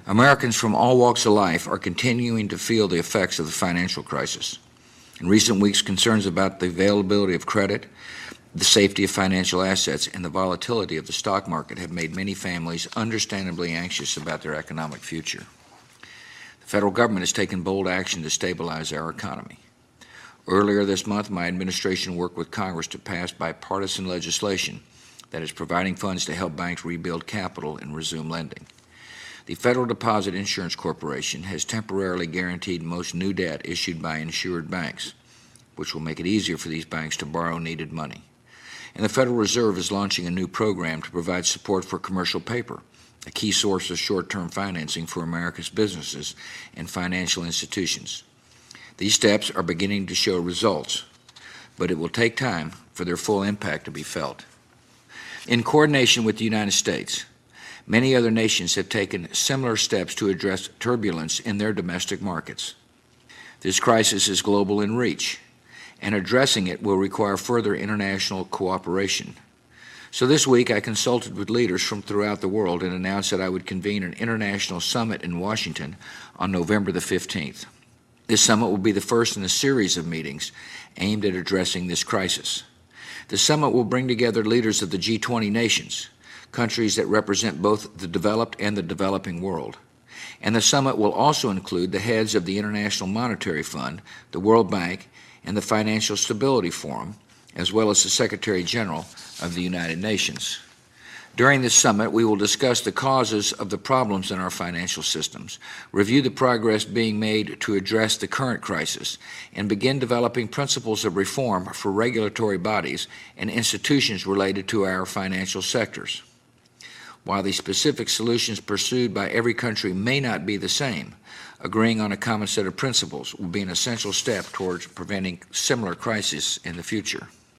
Americans from all walks of life are continuing to feel the effects of the financial crisis. In recent weeks, concerns about the availability of credit, the safety of financial assets, and the volatility of the stock market have made many families understandably anxious about their economic future. The federal government has taken bold action to stabilize our economy. Earlier this month, my administration worked with Congress to pass bipartisan legislation that is providing funds to help banks rebuild capital and resume lending. The Federal Deposit Insurance Corporation has temporarily guaranteed most new debt issued by insured banks, which will make it easier for these banks to borrow needed money. And the Federal Reserve is launching a new program to provide support for commercial paper, a key source of short-term financing for America's businesses and financial institutions. These steps are beginning to show results, but it will take time for their full impact to be felt. In coordination with the United States, many other nations have taken similar steps to address turbulence in their domestic markets. This crisis is global in reach, and addressing it will require further international cooperation. So this week I consulted with leaders from throughout the world and announced that I would convene an international summit in Washington on November the 15th. This summit will be the first in a series of meetings aimed at addressing this crisis. The summit will bring together leaders of the G20 nations, countries that represent both the developed and the developing world. And the summit will also include the heads of the International Monetary Fund, the World Bank, and the Financial Stability Forum, as well as the Secretary General of the United Nations. During this summit, we will discuss the causes of the problems in our financial systems, review the progress being made to address the current crisis, and begin developing principles of reform for regulatory bodies and institutions related to our financial sectors. While the specific solutions pursued by every country may not be the same, agreeing on a common set of principles will be an essential step towards preventing similar crises in the future.